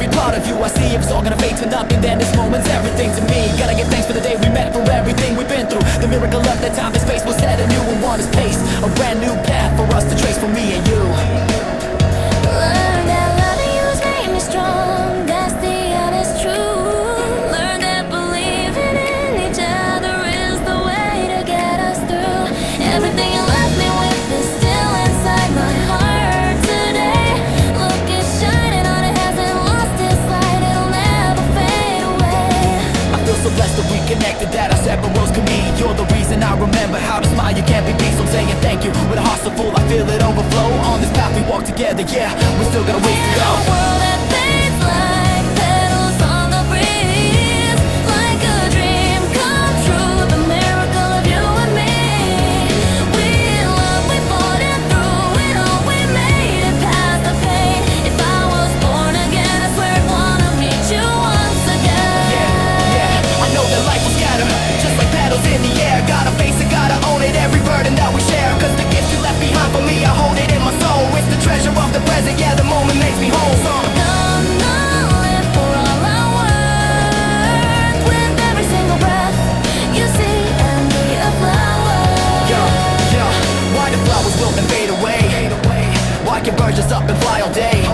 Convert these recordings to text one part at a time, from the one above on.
every part of you I see. If it's all gonna fade to nothing, then this moment's everything to me. Gotta give thanks for the day we met, for everything we've been through. The miracle of that time and space will set a new and one is paced. A brand new path for us to trace, for me and you. Learn that loving you has made me strong. That's the honest truth. Learn that believing in each other is the way to get us through. Everything you left me with is still inside my heart today. Look, it's shining on, it hasn't lost its light. It'll never fade away. I feel so blessed that we connected, that our separate worlds can meet. You're the reason I remember how to smile. You can't be beat, so I'm saying thank you. With a heart so full, I feel it overflow. On this path we walk together, yeah, we're still gonna ways to go. In a world that fades like petals on the breeze, like a dream come true, the miracle of you and me. We love, we fought it through it all, we made it past the pain. If I was born again, I swear I'd wanna meet you once again. Yeah, I know that life will scatter, just like petals in the air. Gotta face it, gotta own it, every burden that we share. Cause the gift you left behind for me, I hold it in my soul. It's the treasure of the present, yeah, the moment makes me whole. Gonna live for all I'm worth, with every single breath you see, and be a flower. Yeah, why do flowers wilt and fade away? Why can birds just up and fly all day?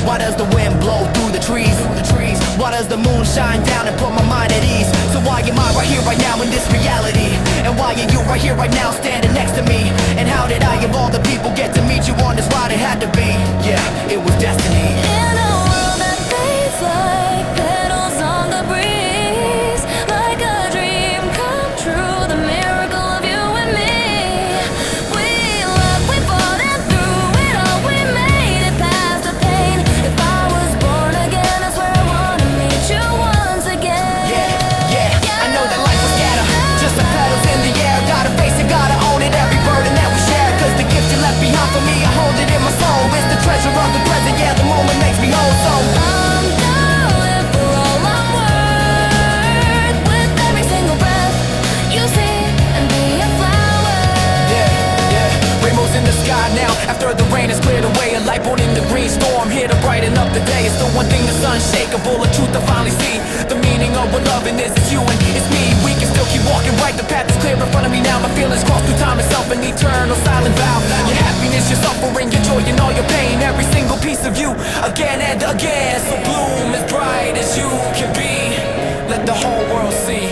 Why does the wind blow through the trees? Why does the moon shine down and put my mind at ease? So why am I right here, right now in this reality? And why are you right here, right now, standing next to me? And how did I, of all the people, get to meet you on this ride? It had to be, yeah, it was destiny. In a world that fades like petals on the breeze, like a dream come true, the miracle of you and me. We love, we fought it through it all, we made it past the pain. If I was born again, I swear I wanna meet you once again. Yeah, I know that life will scatter, just like petals in the air. Gotta face it, gotta own it, every burden that we share. Cause the gift you left behind for me, I hold it in my soul. It's the treasure of the present, yeah, the moment makes me whole. So I'm gonna live for all I'm worth, with every single breath you see, and be a flower. yeah, rainbows in the sky now, after the rain has cleared away. A light born in the green storm, here to brighten up the day. It's the one thing that's unshakable, a truth I finally see. The meaning of what loving is, it's you and it's me. We can still keep walking right, the path is clear in front of me now. My feelings cross through time itself, an eternal silent vow. Your happiness, your suffering, your joy and all your pain, every single piece of you, again and again. So bloom as bright as you can be, let the whole world see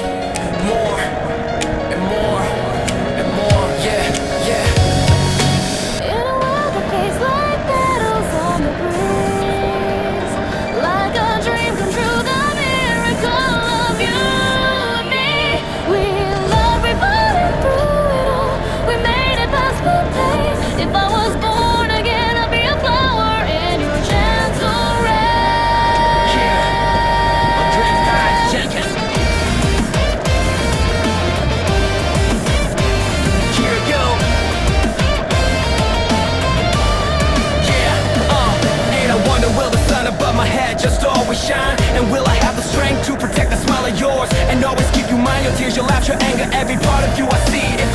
more and more and more, yeah. In a world that fades like petals on the breeze, like a dream come true, the miracle of you and me. We love, we fought it through it all, we made it past the pain. If I was born again, I'd be a flower in your gentle rain. Yeah, I'm dreaming guys, Jenkins. Here we go. And I wonder, will the sun above my head just always shine? And will I have the strength to protect the smile of yours? And always keep you mind, your tears, your laughter, your anger, every part of you I see. If